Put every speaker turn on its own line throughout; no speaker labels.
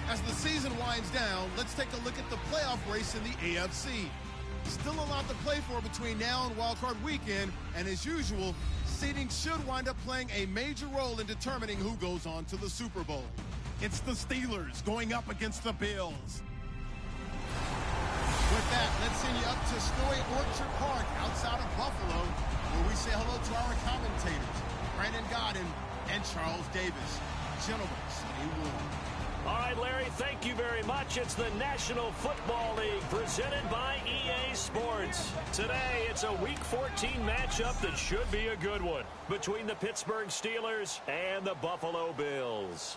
As the season winds down, let's take a look at the playoff race in the AFC. Still a lot to play for between now and wildcard weekend, and as usual, seeding should wind up playing a major role in determining who goes on to the Super Bowl. It's the Steelers going up against the Bills. With that, let's send you up to Snowy Orchard Park outside of Buffalo, where we say hello to our commentators, Brandon Godden and Charles Davis. Gentlemen, stay warm.
All right, Larry, thank you very much. It's the National Football League presented by EA Sports. Today, it's a Week 14 matchup that should be a good one between the Pittsburgh Steelers and the Buffalo Bills.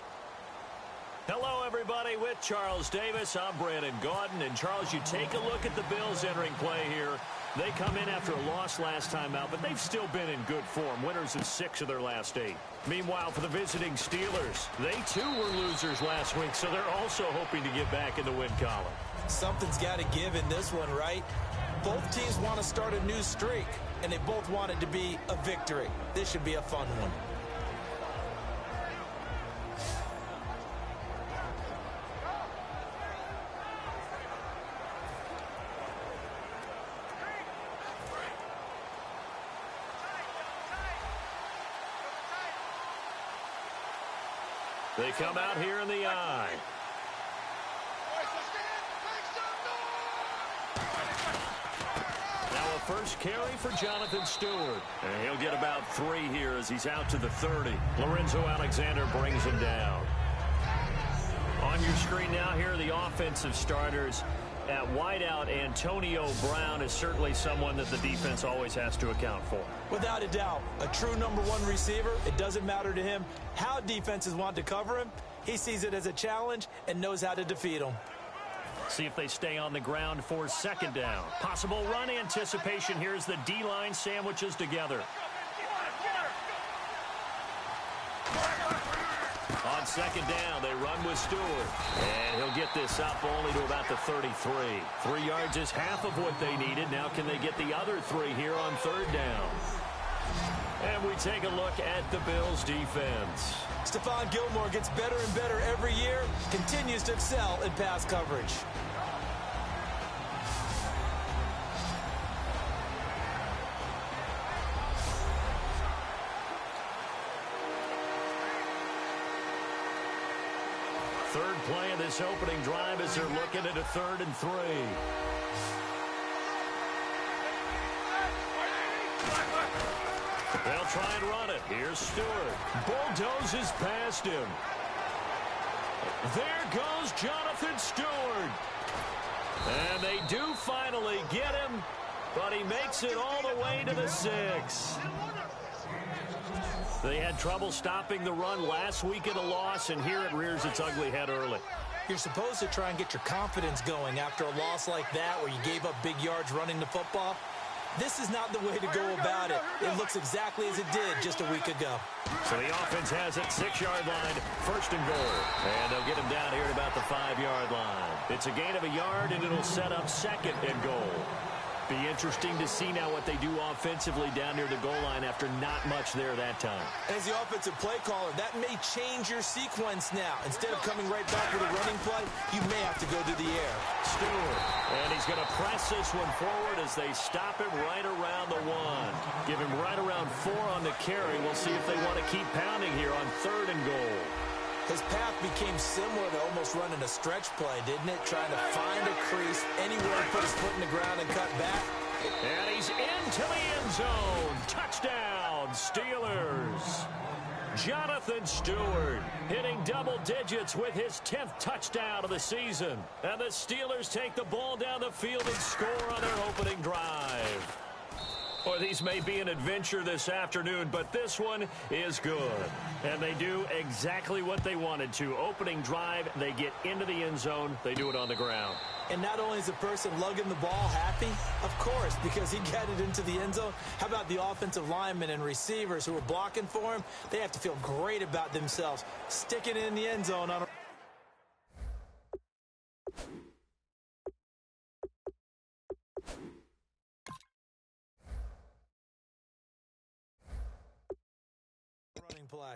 Hello, everybody. With Charles Davis, I'm Brandon Gaudin. And, Charles, you take a look at the Bills entering play here. They come in after a loss last time out, but they've still been in good form, winners of 6 of their last 8. Meanwhile, for the visiting Steelers, they too were losers last week, so they're also hoping to get back in the win column.
Something's got to give in this one, right? Both teams want to start a new streak, and they both want it to be a victory. This should be a fun one.
They come out here in the eye. Now a first carry for Jonathan Stewart. And he'll get about 3 here as he's out to the 30. Lorenzo Alexander brings him down. On your screen now, here are the offensive starters. At wideout, Antonio Brown is certainly someone that the defense always has to account for.
Without a doubt, a true #1 receiver. It doesn't matter to him how defenses want to cover him. He sees it as a challenge and knows how to defeat them.
See if they stay on the ground for second down. Possible run anticipation. Here's the D-line sandwiches together. On second down, they run with Stewart. And he'll get this up only to about the 33. 3 yards is half of what they needed. Now can they get the other 3 here on third down? And we take a look at the Bills' defense.
Stephon Gilmore gets better and better every year, continues to excel in pass coverage.
Third play of this opening drive as they're looking at a 3rd and 3. They'll try and run it. Here's Stewart. Bulldozes past him. There goes Jonathan Stewart. And they do finally get him, but he makes it all the way to the 6. They had trouble stopping the run last week in a loss, and here it rears its ugly head early.
You're supposed to try and get your confidence going after a loss like that where you gave up big yards running the football. This is not the way to go about it. It looks exactly as it did just a week ago.
So the offense has it 6-yard line, 1st and goal. And they'll get him down here at about the 5-yard line. It's a gain of a yard, and it'll set up 2nd and goal. Be interesting to see now what they do offensively down near the goal line after not much there that time.
As the offensive play caller, that may change your sequence now. Instead of coming right back with a running play, you may have to go to the air.
Stewart, and he's going to press this one forward as they stop him right around the 1. Give him right around 4 on the carry. We'll see if they want to keep pounding here on 3rd and goal.
His path became similar to almost running a stretch play, didn't it? Trying to find a crease, anywhere to put his foot in the ground and cut back.
And he's into the end zone. Touchdown, Steelers. Jonathan Stewart hitting double digits with his 10th touchdown of the season. And the Steelers take the ball down the field and score on their opening drive. Or these may be an adventure this afternoon, but this one is good. And they do exactly what they wanted to. Opening drive, they get into the end zone. They do it on the ground.
And not only is the person lugging the ball happy, of course, because he got it into the end zone. How about the offensive linemen and receivers who are blocking for him? They have to feel great about themselves, sticking it in the end zone on a running play.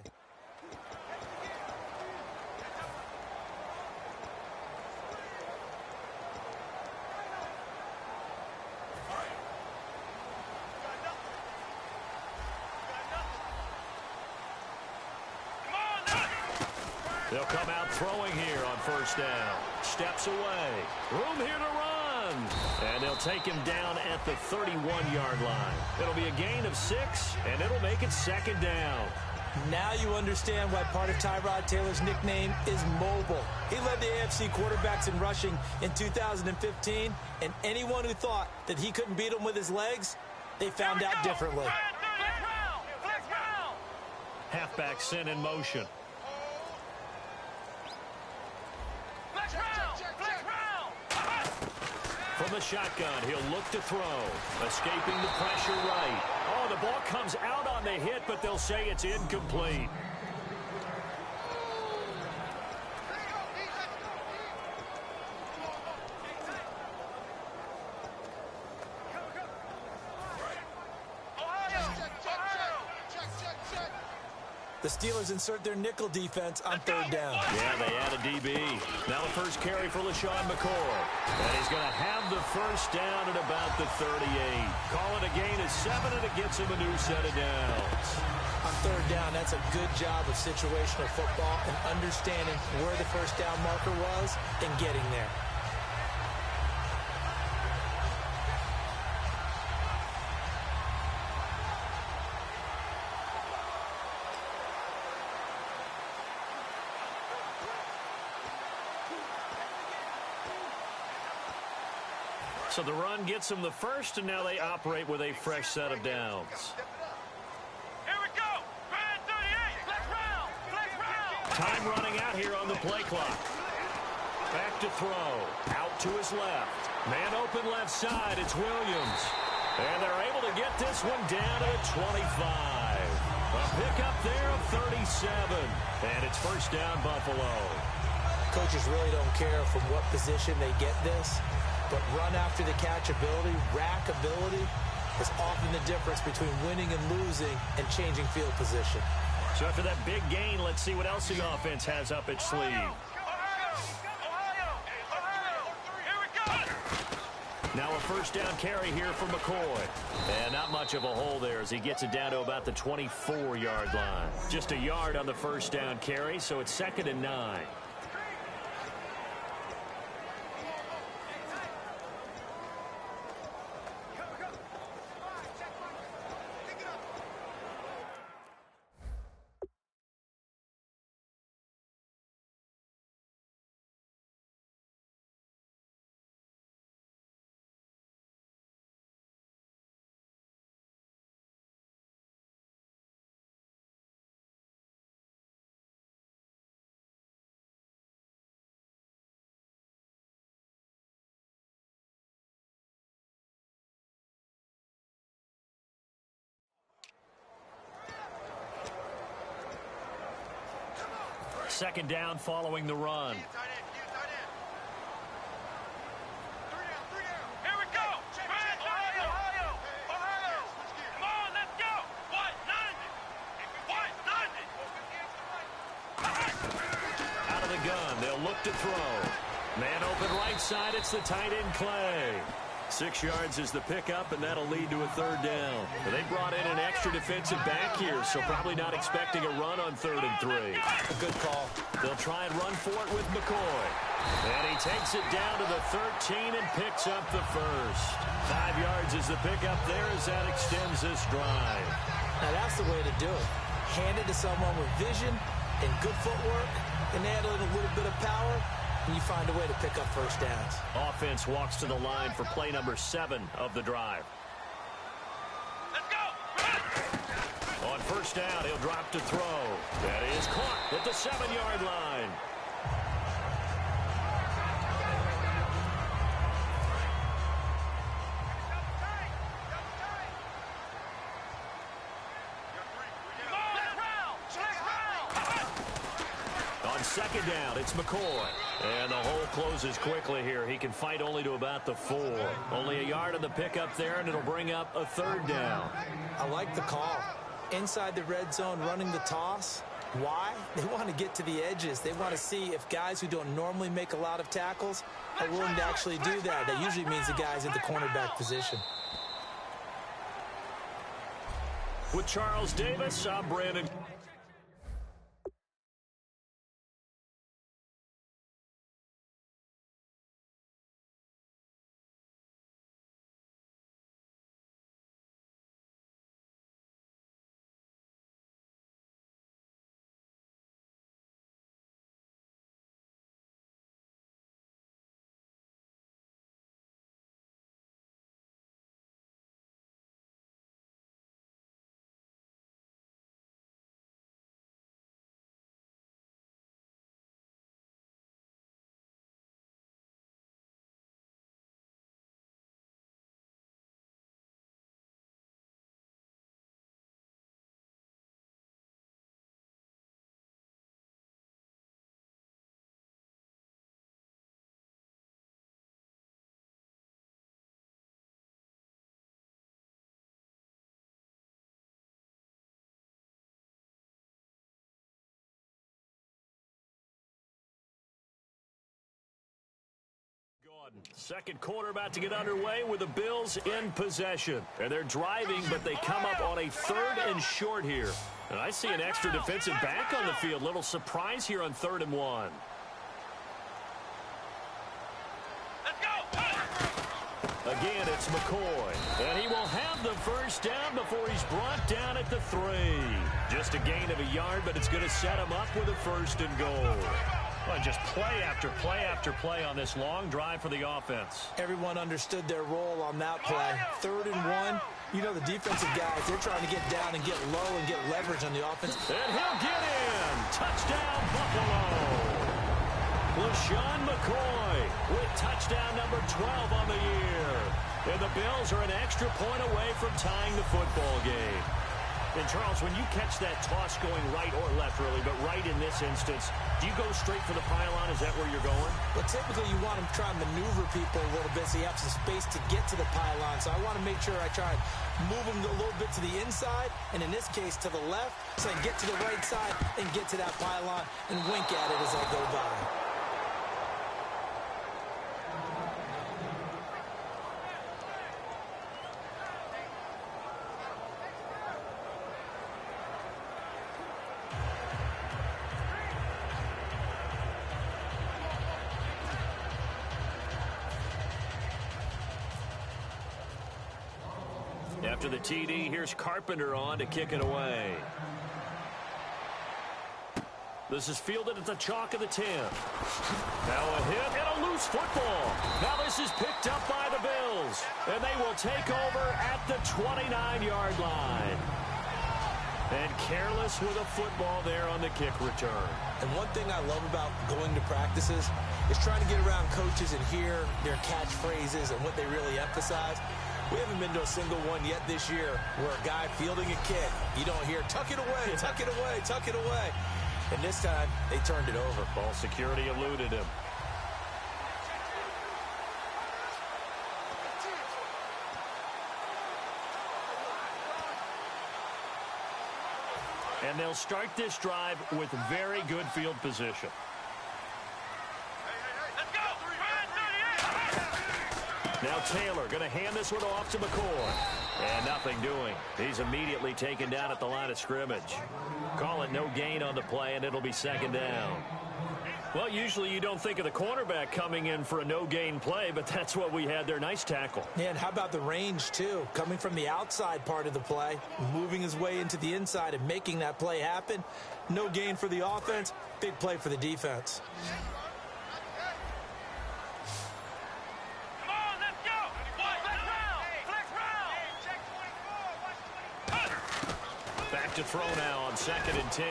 They'll come out throwing here on first down. Steps away. Room here to run. And they'll take him down at the 31-yard line. It'll be a gain of 6, and it'll make it second down.
Now you understand why part of Tyrod Taylor's nickname is mobile. He led the AFC quarterbacks in rushing in 2015, and anyone who thought that he couldn't beat him with his legs, they found out differently.
Halfback sent in motion. From the shotgun, he'll look to throw. Escaping the pressure right. Oh, the ball comes out on the hit, but they'll say it's incomplete.
The Steelers insert their nickel defense on third down.
Yeah, they add a DB. Now the first carry for LaShawn McCoy. And he's going to have the first down at about the 38. Call it a gain of 7, and it gets him a new set of downs.
On third down, that's a good job of situational football and understanding where the first down marker was and getting there.
So the run gets them the first, and now they operate with a fresh set of downs.
Here we go. Red 38. Flex round. Flex round.
Time running out here on the play clock. Back to throw. Out to his left. Man open left side. It's Williams. And they're able to get this one down to the 25. A pickup there of 37. And it's first down, Buffalo.
Coaches really don't care from what position they get this. But run after the catch ability, rack ability, is often the difference between winning and losing and changing field position.
So after that big gain, let's see what else the offense has up its sleeve. Now a first down carry here for McCoy. And not much of a hole there as he gets it down to about the 24-yard line. Just a yard on the first down carry, so it's 2nd and 9. Second down following the run.
Here we go. Ohio. Come on, let's go. What? 90.
Out of the gun, they'll look to throw. Man open right side, it's the tight end Clay. 6 yards is the pickup, and that'll lead to a third down. They brought in an extra defensive back here, so probably not expecting a run on 3rd and 3.
A good call.
They'll try and run for it with McCoy. And he takes it down to the 13 and picks up the first. 5 yards is the pickup there as that extends this drive.
Now that's the way to do it. Hand it to someone with vision and good footwork, and add a little bit of power, and you find a way to pick up first downs.
Offense walks to the line for play number 7 of the drive.
Let's go.
On first down, he'll drop to throw. That is caught at the 7-yard line. On second down, it's McCoy. And the hole closes quickly here. He can fight only to about the 4. Only a yard on the pickup there, and it'll bring up a third down.
I like the call. Inside the red zone, running the toss. Why? They want to get to the edges. They want to see if guys who don't normally make a lot of tackles are willing to actually do that. That usually means the guy's in the cornerback position.
With Charles Davis, I'm Brandon. Second quarter about to get underway with the Bills in possession. And they're driving, but they come up on a 3rd and short here. And I see an extra defensive back on the field. Little surprise here on 3rd and 1.
Let's go.
Again, it's McCoy. And he will have the first down before he's brought down at the 3. Just a gain of a yard, but it's going to set him up with a 1st and goal. Well, just play after play after play on this long drive for the offense.
Everyone understood their role on that play. 3rd and 1. You know the defensive guys, they're trying to get down and get low and get leverage on the offense.
And he'll get in. Touchdown, Buffalo. LaShawn McCoy with touchdown number 12 on the year. And the Bills are an extra point away from tying the football game. And, Charles, when you catch that toss going right or left, really, but right in this instance, do you go straight for the pylon? Is that where you're going?
Well, typically you want to try and maneuver people a little bit so you have some space to get to the pylon. So I want to make sure I try and move them a little bit to the inside, and in this case to the left, so I can get to the right side and get to that pylon and wink at it as I go by.
After the TD, here's Carpenter on to kick it away. This is fielded at the chalk of the 10. Now a hit and a loose football. Now this is picked up by the Bills. And they will take over at the 29-yard line. And careless with a football there on the kick return.
And one thing I love about going to practices is trying to get around coaches and hear their catchphrases and what they really emphasize. We haven't been to a single one yet this year where a guy fielding a kick, you don't hear, tuck it away, tuck it away, tuck it away. And this time, they turned it over.
Ball security eluded him. And they'll start this drive with very good field position.
Let's go.
Now Taylor going to hand this one off to McCoy. And nothing doing. He's immediately taken down at the line of scrimmage. Call it no gain on the play, and it'll be 2nd down. Well, usually you don't think of the cornerback coming in for a no-gain play, but that's what we had there. Nice tackle.
Yeah, and how about the range, too? Coming from the outside part of the play, moving his way into the inside and making that play happen. No gain for the offense, big play for the defense.
Come on, let's go. Flex round.
Back to throw now on 2nd and 10.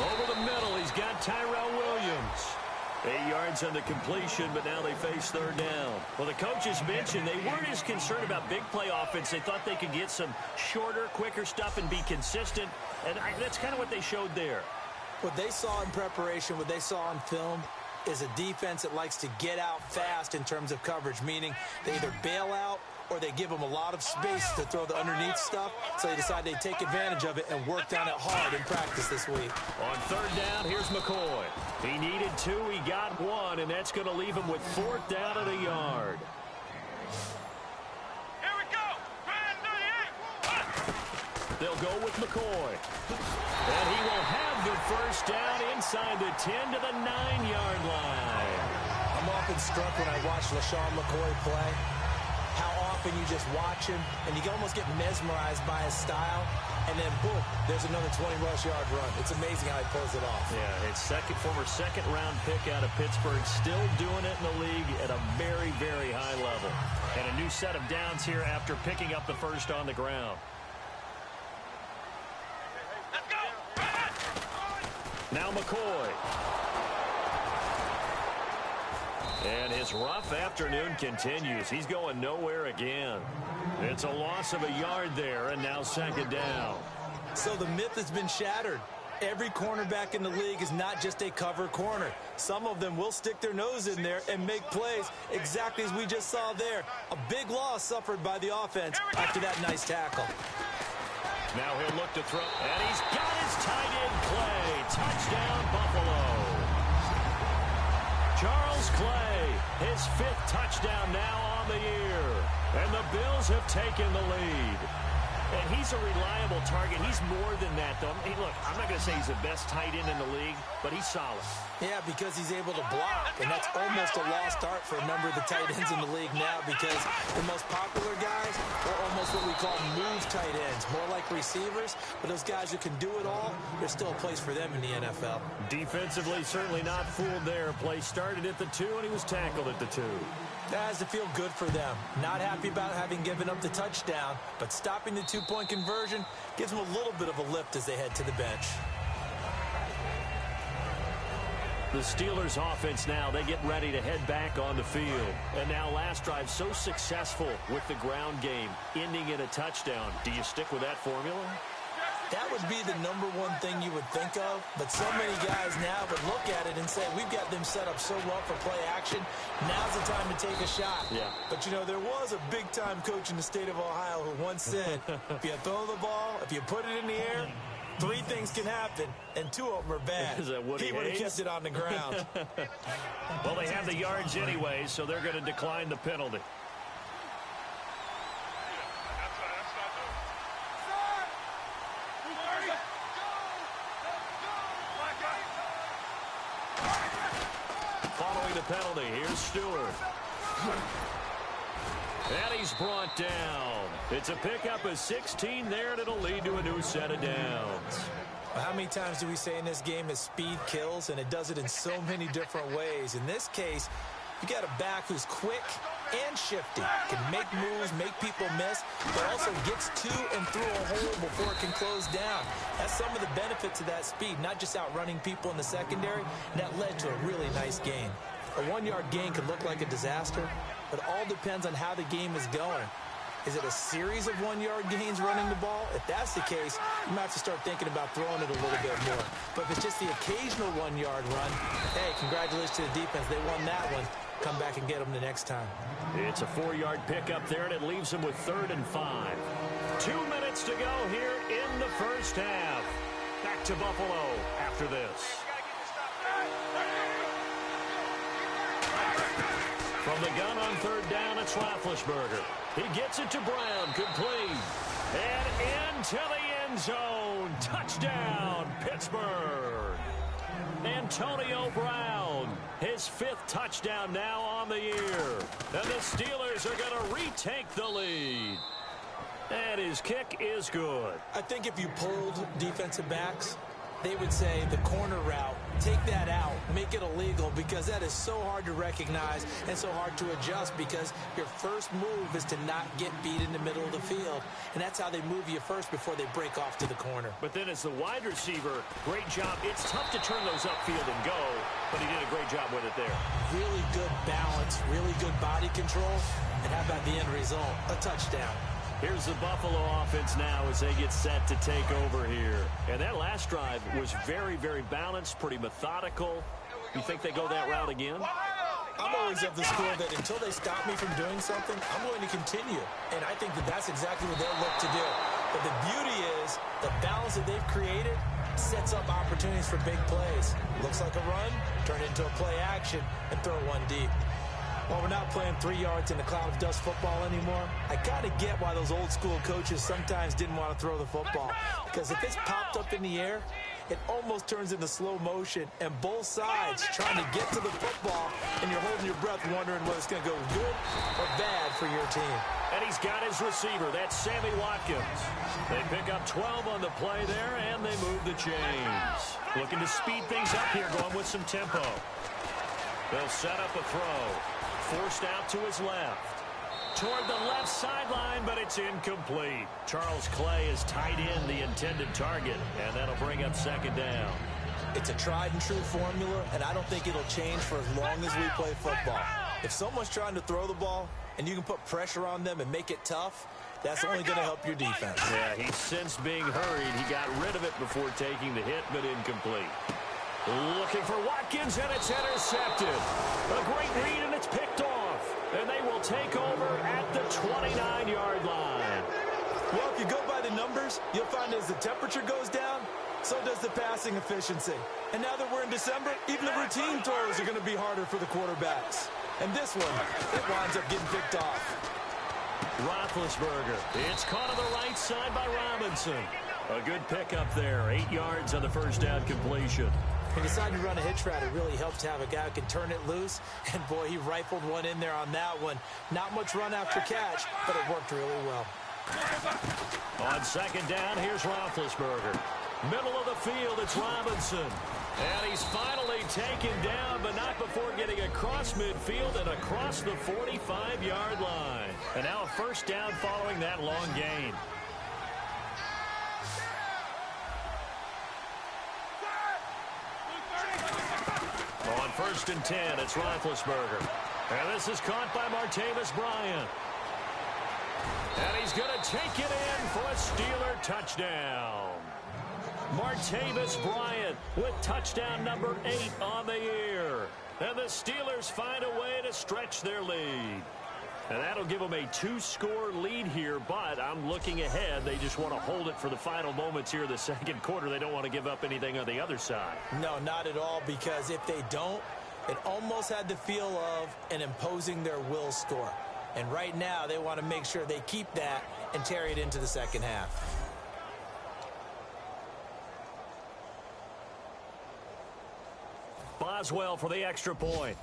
Over the middle, he's got Tyrell Williams. 8 yards on the completion, but now they face 3rd down. Well, the coaches mentioned they weren't as concerned about big play offense. They thought they could get some shorter, quicker stuff and be consistent. And that's kind of what they showed there.
What they saw in preparation, what they saw on film, is a defense that likes to get out fast in terms of coverage, meaning they either bail out or they give them a lot of space to throw the underneath stuff, so they decide they take advantage of it and work down it hard in practice this week.
On 3rd down, here's McCoy. He needed 2, he got 1, and that's going to leave him with 4th down at a yard.
Here we go. 38.
They'll go with McCoy. And he will have the first down inside the 10 to the 9-yard line.
I'm often struck when I watch LaShawn McCoy play, how often you just watch him and you can almost get mesmerized by his style, and then boom, there's another 20-rush yard run. It's amazing how he pulls it off.
Yeah, his former second-round pick out of Pittsburgh, still doing it in the league at a very, very high level. And a new set of downs here after picking up the first on the ground.
Let's go.
Now McCoy. And his rough afternoon continues. He's going nowhere again. It's a loss of a yard there, and now 2nd down.
So the myth has been shattered. Every cornerback in the league is not just a cover corner. Some of them will stick their nose in there and make plays exactly as we just saw there. A big loss suffered by the offense after that nice tackle.
Now he'll look to throw, and he's got his tight end play. Touchdown, Buffalo. Charles Clay, his 5th touchdown now on the year. And the Bills have taken the lead. And he's a reliable target. He's more than that, though. Hey, look, I'm not going to say he's the best tight end in the league, but he's solid.
Yeah, because he's able to block, and that's almost a lost art for a number of the tight ends in the league now because the most popular guys are almost what we call move tight ends, more like receivers, but those guys who can do it all, there's still a place for them in the NFL.
Defensively, certainly not fooled there. Play started at the 2, and he was tackled at the 2.
That has to feel good for them. Not happy about having given up the touchdown, but stopping the 2-point conversion gives them a little bit of a lift as they head to the bench.
The Steelers offense now, they get ready to head back on the field. And now last drive so successful with the ground game, ending in a touchdown. Do you stick with that formula?
That would be the number one thing you would think of, but so many guys now would look at it and say, we've got them set up so well for play action, now's the time to take a shot.
Yeah.
But, you know, there was a big-time coach in the state of Ohio who once said, if you throw the ball, if you put it in the air, 3 things can happen, and 2 of them are bad.
Is that Woody
He would have
Hayes?
kept it on the ground.
Well, they have the yards anyway, so they're going to decline the penalty. Following the penalty, here's Stewart. And he's brought down. It's a pickup of 16 there, and it'll lead to a new set of downs.
Well, how many times do we say in this game that speed kills, and it does it in so many different ways? In this case, you got a back who's quick and shifty, can make moves, make people miss, but also gets to and through a hole before it can close down. That's some of the benefits of that speed, not just outrunning people in the secondary, and that led to a really nice gain. A 1-yard gain could look like a disaster, but it all depends on how the game is going. Is it a series of 1-yard gains running the ball? If that's the case, you might have to start thinking about throwing it a little bit more. But if it's just the occasional 1-yard run, hey, congratulations to the defense. They won that one. Come back and get them the next time.
It's a 4-yard pickup there, and it leaves them with 3rd and 5. 2 minutes to go here in the first half. Back to Buffalo after this. From the gun on 3rd down, it's Roethlisberger. He gets it to Brown, complete. And into the end zone. Touchdown, Pittsburgh. Antonio Brown, his 5th touchdown now on the year. And the Steelers are going to retake the lead. And his kick is good.
I think if you polled defensive backs, they would say the corner route, take that out, make it illegal, because that is so hard to recognize and so hard to adjust, because your first move is to not get beat in the middle of the field. And that's how they move you first before they break off to the corner.
But then as the wide receiver, great job. It's tough to turn those upfield and go, but he did a great job with it there.
Really good balance, really good body control. And how about the end result? A touchdown.
Here's the Buffalo offense now as they get set to take over here. And that last drive was very, very balanced, pretty methodical. You think they go that route again?
I'm always of the school that until they stop me from doing something, I'm going to continue. And I think that that's exactly what they'll look to do. But the beauty is the balance that they've created sets up opportunities for big plays. Looks like a run, turn it into a play action, and throw one deep. While we're not playing 3 yards in a cloud of dust football anymore, I kind of get why those old school coaches sometimes didn't want to throw the football. Because if it's popped up in the air, it almost turns into slow motion, and both sides trying to get to the football, and you're holding your breath wondering whether it's going to go good or bad for your team.
And he's got his receiver. That's Sammy Watkins. They pick up 12 on the play there, and they move the chains. Looking to speed things up here, going with some tempo. They'll set up a throw. Forced out to his left. Toward the left sideline, but it's incomplete. Charles Clay is tied in the intended target, and that'll bring up 2nd down.
It's a tried and true formula, and I don't think it'll change for as long as we play football. If someone's trying to throw the ball, and you can put pressure on them and make it tough, that's only going to help your defense.
Yeah, he sensed being hurried. He got rid of it before taking the hit, but incomplete. Looking for Watkins, and it's intercepted. A great read, and it's picked off. And they will take over at the 29-yard line.
Well, if you go by the numbers, you'll find as the temperature goes down, So does the passing efficiency. And now that we're in December, even the routine throws are going to be harder for the quarterbacks. And this one, it winds up getting picked off.
Roethlisberger. It's caught on the right side by Robinson. A good pickup there. 8 yards on the first down completion.
He decided to run a hitch route. It really helps to have a guy who can turn it loose. And, boy, he rifled one in there on that one. Not much run after catch, but it worked really well.
On second down, here's Roethlisberger. Middle of the field, it's Robinson. And he's finally taken down, but not before getting across midfield and across the 45-yard line. And now a first down following that long gain. On first and 10, it's Roethlisberger. And this is caught by Martavis Bryant. And he's going to take it in for a Steeler touchdown. Martavis Bryant with touchdown number 8 on the year. And the Steelers find a way to stretch their lead. And that'll give them a 2-score lead here, but I'm looking ahead. They just want to hold it for the final moments here in the second quarter. They don't want to give up anything on the other side.
No, not at all, because if they don't, it almost had the feel of an imposing their will score. And right now, they want to make sure they keep that and carry it into the second half.
Boswell for the extra point.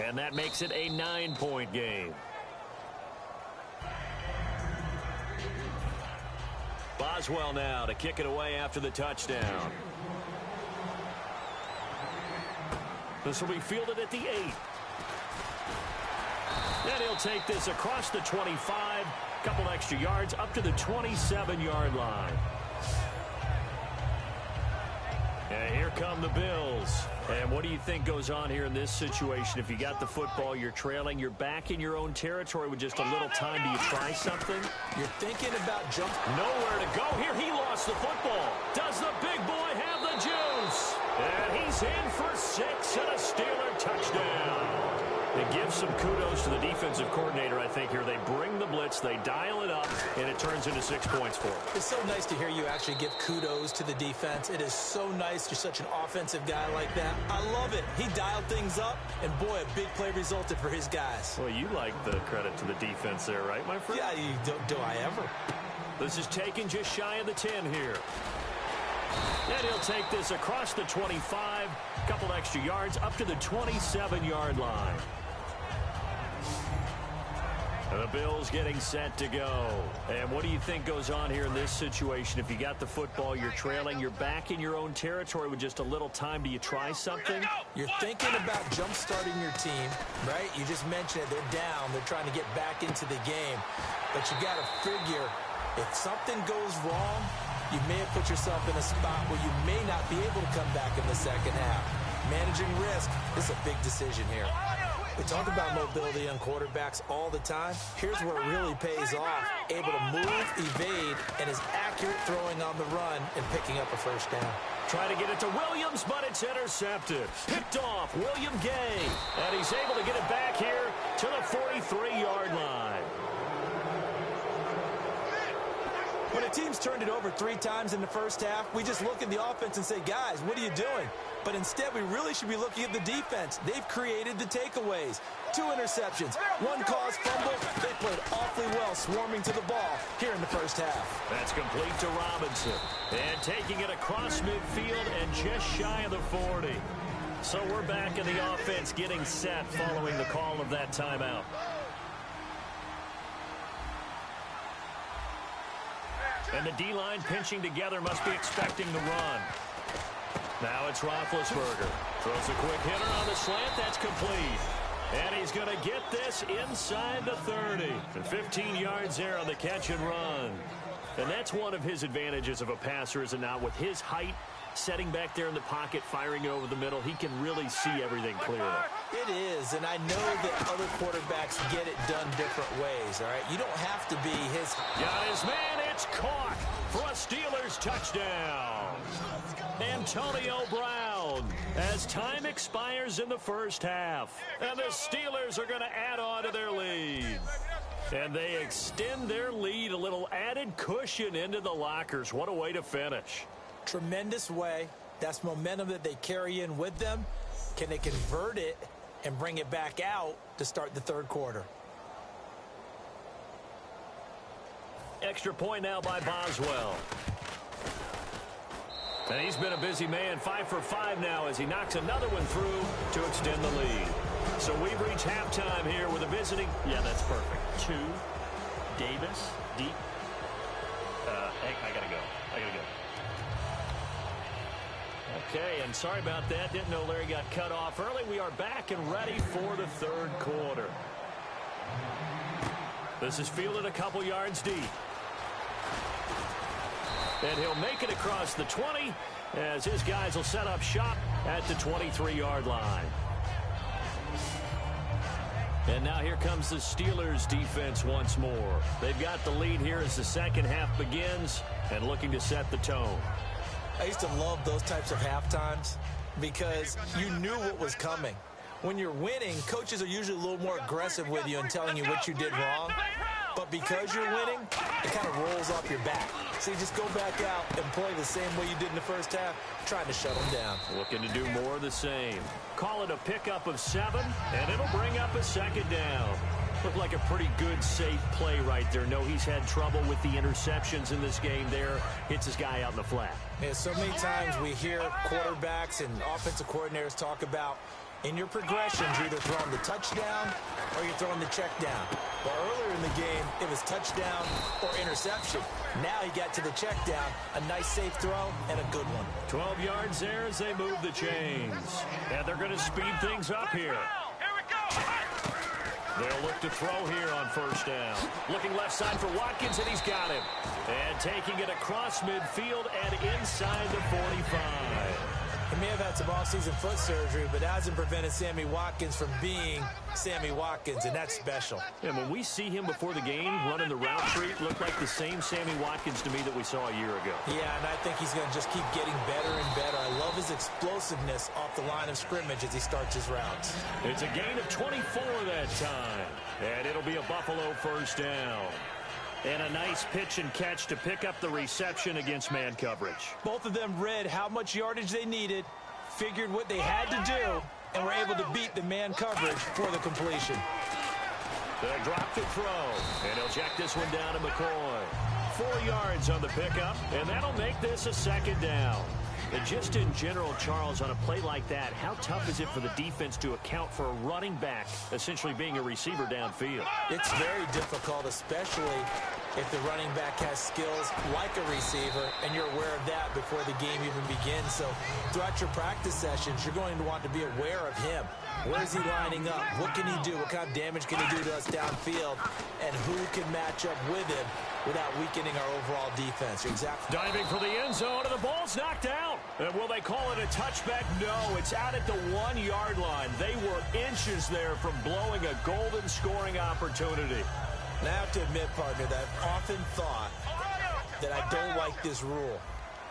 And that makes it a 9-point game. Boswell now to kick it away after the touchdown. This will be fielded at the 8. And he'll take this across the 25, couple extra yards up to the 27-yard line. And here come the Bills. And what do you think goes on here in this situation? If you got the football, you're trailing, you're back in your own territory with just a little time. Do you try something?
You're thinking about jump.
Nowhere to go. Here he lost the football. Does the big boy have the juice? And he's in for 6 and a Steeler touchdown. It gives some kudos to the defensive coordinator, I think, here. They bring the blitz, they dial it up, and it turns into 6 points for them.
It's so nice to hear you actually give kudos to the defense. It is so nice you're such an offensive guy like that. I love it. He dialed things up, and boy, a big play resulted for his guys.
Well, you like the credit to the defense there, right, my friend?
Yeah, do I ever?
This is taken just shy of the 10 here. And he'll take this across the 25, couple extra yards up to the 27-yard line. And the Bills getting set to go. And what do you think goes on here in this situation? If you got the football, you're trailing, you're back in your own territory with just a little time. Do you try something?
You're thinking about jump-starting your team, right? You just mentioned it. They're down. They're trying to get back into the game. But you got to figure, if something goes wrong, you may have put yourself in a spot where you may not be able to come back in the second half. Managing risk is a big decision here. We talk about mobility on quarterbacks all the time. Here's where it really pays off. Able to move, evade, and is accurate throwing on the run and picking up a first down.
Trying to get it to Williams, but it's intercepted. Picked off, William Gay. And he's able to get it back here to the 43-yard line.
When a team's turned it over 3 times in the first half, we just look at the offense and say, guys, what are you doing? But instead, we really should be looking at the defense. They've created the takeaways. 2 interceptions, 1 caused fumble. They played awfully well swarming to the ball here in the first half.
That's complete to Robinson. And taking it across midfield and just shy of the 40. So we're back in the offense getting set following the call of that timeout. And the D-line pinching together, must be expecting the run. Now it's Roethlisberger. Throws a quick hitter on the slant. That's complete. And he's going to get this inside the 30. And 15 yards there on the catch and run. And that's one of his advantages of a passer, is it not? With his height, setting back there in the pocket, firing over the middle, he can really see everything clearly.
It is, and I know that other quarterbacks get it done different ways, all right? You don't have to be his...
Got his man, it's caught for a Steelers touchdown. Antonio Brown down as time expires in the first half. And the Steelers are going to add on to their lead. And they extend their lead, a little added cushion into the lockers. What a way to finish.
Tremendous way. That's momentum that they carry in with them. Can they convert it and bring it back out to start the third quarter?
Extra point now by Boswell. And he's been a busy man, 5 for 5 now as he knocks another one through to extend the lead. So we've reached halftime here with a visiting.
Yeah, that's perfect. 2, Davis, deep. I got to go.
Okay, and sorry about that. Didn't know Larry got cut off early. We are back and ready for the third quarter. This is fielded a couple yards deep. And he'll make it across the 20 as his guys will set up shop at the 23-yard line. And now here comes the Steelers defense once more. They've got the lead here as the second half begins and looking to set the tone.
I used to love those types of halftimes because you knew what was coming. When you're winning, coaches are usually a little more aggressive with you and telling you what you did wrong. But because you're winning, it kind of rolls off your back. So you just go back out and play the same way you did in the first half, trying to shut them down.
Looking to do more of the same. Call it a pickup of 7, and it'll bring up a second down. Looked like a pretty good, safe play right there. No, he's had trouble with the interceptions in this game there. Hits his guy out in the flat.
Yeah, so many times we hear quarterbacks and offensive coordinators talk about in your progressions, you're either throwing the touchdown or you're throwing the check down. Well, earlier in the game, it was touchdown or interception. Now he got to the check down, a nice safe throw, and a good one.
12 yards there as they move the chains. And they're going to speed things up here.
Here we go.
They'll look to throw here on first down. Looking left side for Watkins, and he's got him. And taking it across midfield and inside the 45.
He may have had some offseason foot surgery, but that hasn't prevented Sammy Watkins from being Sammy Watkins, and that's special.
And when we see him before the game running the route tree, it looked like the same Sammy Watkins to me that we saw a year ago.
Yeah, and I think he's going to just keep getting better and better. I love his explosiveness off the line of scrimmage as he starts his routes.
It's a gain of 24 that time, and it'll be a Buffalo first down. And a nice pitch and catch to pick up the reception against man coverage.
Both of them read how much yardage they needed, figured what they had to do, and were able to beat the man coverage for the completion.
They'll drop the throw, and he'll check this one down to McCoy. 4 yards on the pickup, and that'll make this a second down. And just in general, Charles, on a play like that, how tough is it for the defense to account for a running back essentially being a receiver downfield?
It's very difficult, especially if the running back has skills like a receiver, and you're aware of that before the game even begins. So throughout your practice sessions, you're going to want to be aware of him. Where is he lining up? What can he do? What kind of damage can he do to us downfield? And who can match up with him without weakening our overall defense? You're exactly
diving for the end zone, and the ball's knocked out. And will they call it a touchback? No, it's out at the 1-yard line. They were inches there from blowing a golden scoring opportunity.
And I have to admit, partner, that I've often thought that I don't like this rule,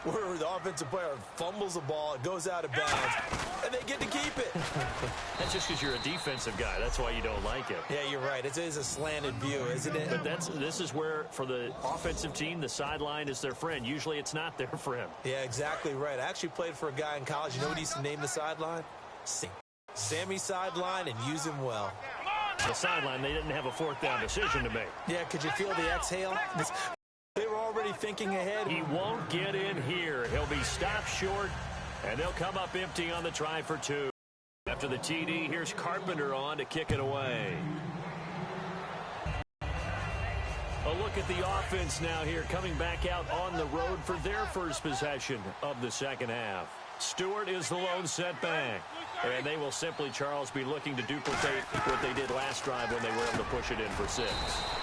where the offensive player fumbles the ball, it goes out of bounds, and they get to keep it.
That's just because you're a defensive guy. That's why you don't like it.
Yeah, you're right. It is a slanted view, isn't it?
But this is where, for the offensive team, the sideline is their friend. Usually it's not their friend.
Yeah, exactly right. I actually played for a guy in college. You know what he used to name the sideline? Sammy Sideline, and use him well.
The sideline, they didn't have a fourth down decision to make.
Yeah, could you feel the exhale? They were already thinking ahead.
He won't get in here. He'll be stopped short, and they'll come up empty on the try for 2. After the TD, here's Carpenter on to kick it away. A look at the offense now here, coming back out on the road for their first possession of the second half. Stewart is the lone setback. And they will simply, Charles, be looking to duplicate what they did last drive when they were able to push it in for 6.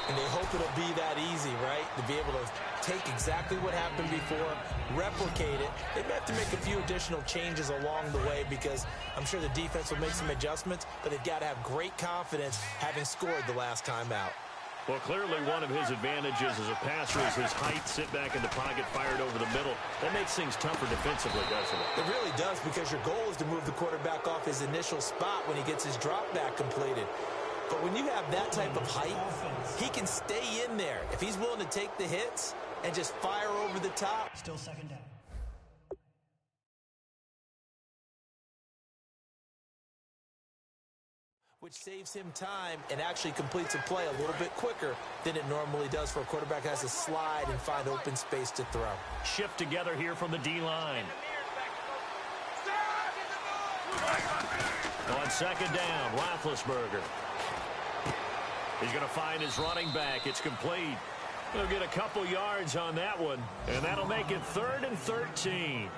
And they hope it'll be that easy, right? To be able to take exactly what happened before, replicate it. They may have to make a few additional changes along the way because I'm sure the defense will make some adjustments, but they've got to have great confidence having scored the last time out.
Well, clearly one of his advantages as a passer is his height, sit back in the pocket, fired over the middle. That makes things tougher defensively, doesn't it?
It really does, because your goal is to move the quarterback off his initial spot when he gets his drop back completed. But when you have that type of height, he can stay in there if he's willing to take the hits and just fire over the top.
Still second down.
Which saves him time and actually completes a play a little bit quicker than it normally does for a quarterback that has to slide and find open space to throw.
Shift together here from the D-line. On second down, Roethlisberger. He's going to find his running back. It's complete. He'll get a couple yards on that one, and that'll make it 3rd and 13.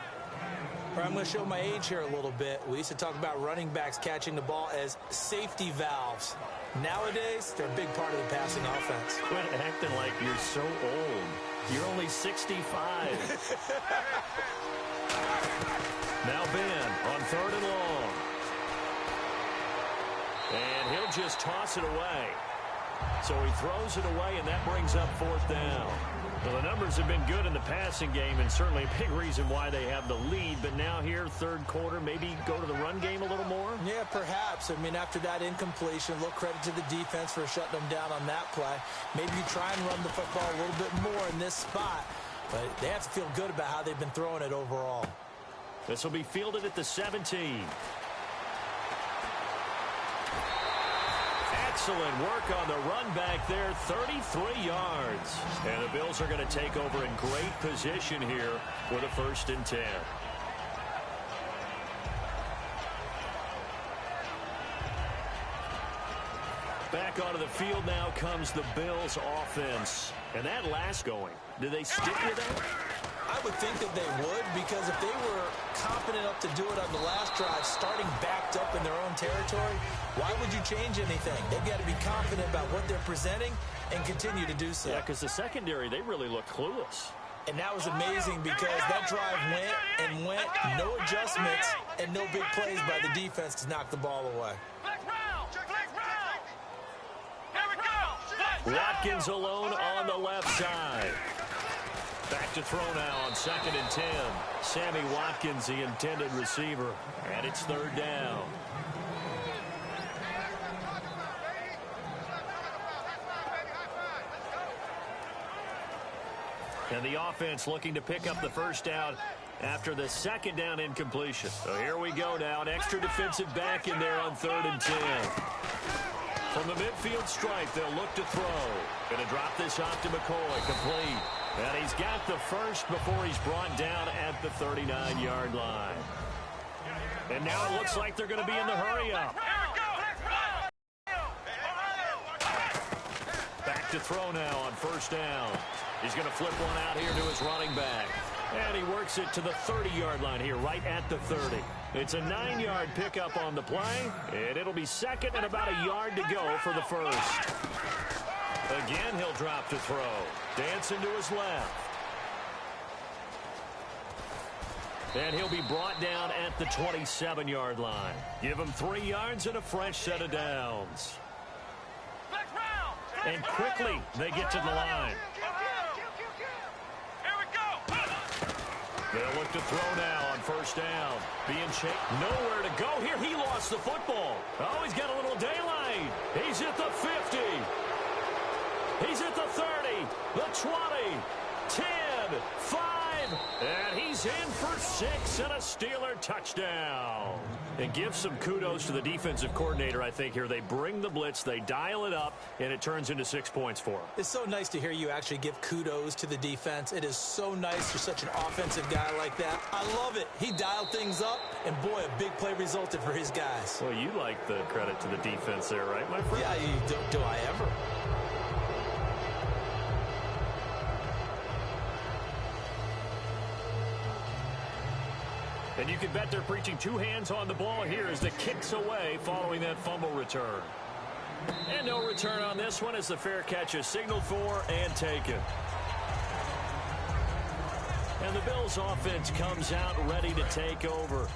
I'm going to show my age here a little bit. We used to talk about running backs catching the ball as safety valves. Nowadays, they're a big part of the passing offense.
Quit acting like you're so old. You're only 65. Now Ben on 3rd and long. And he'll just toss it away. So he throws it away, and that brings up 4th down. Well, the numbers have been good in the passing game, and certainly a big reason why they have the lead. But now here, 3rd quarter, maybe go to the run game a little more?
Yeah, perhaps. I mean, after that incompletion, a little credit to the defense for shutting them down on that play. Maybe you try and run the football a little bit more in this spot. But they have to feel good about how they've been throwing it overall.
This will be fielded at the 17. Excellent work on the run back there, 33 yards. And the Bills are going to take over in great position here with a 1st and 10. Back onto the field now comes the Bills offense. And that last going, do they stick with that?
I would think that they would, because if they were confident enough to do it on the last drive, starting backed up in their own territory, why would you change anything? They've got to be confident about what they're presenting and continue to do so.
Yeah, because the secondary, they really look clueless.
And that was amazing, because that drive went and went, no adjustments and no big plays by the defense to knock the ball away.
Watkins alone on the left side. Back to throw now on 2nd and 10. Sammy Watkins, the intended receiver, and it's 3rd down. And the offense looking to pick up the 1st down after the 2nd down incompletion. So here we go now, an extra defensive back in there on 3rd and 10. From the midfield stripe, they'll look to throw. Going to drop this off to McCoy, complete. And he's got the 1st before he's brought down at the 39-yard line. And now it looks like they're going to be in the hurry-up. Back to throw now on 1st down. He's going to flip one out here to his running back. And he works it to the 30-yard line here, right at the 30. It's a 9-yard pickup on the play, and it'll be 2nd and about a yard to go for the 1st. Again, he'll drop to throw. Dancing to his left. And he'll be brought down at the 27-yard line. Give him 3 yards and a fresh set of downs. And quickly, they get to the line. They'll look to throw now on 1st down. Being chased. Nowhere to go here. He lost the football. Oh, he's got a little daylight. He's at the 50. He's at the 30, the 20, 10, 5, and he's in for 6 and a Steeler touchdown. And give some kudos to the defensive coordinator, I think, here. They bring the blitz, they dial it up, and it turns into 6 points for him.
It's so nice to hear you actually give kudos to the defense. It is so nice for such an offensive guy like that. I love it. He dialed things up, and boy, a big play resulted for his guys.
Well, you like the credit to the defense there, right, my friend?
Yeah, do I ever?
And you can bet they're preaching 2 hands on the ball here as the kick's away following that fumble return. And no return on this one as the fair catch is signaled for and taken. And the Bills offense comes out ready to take over.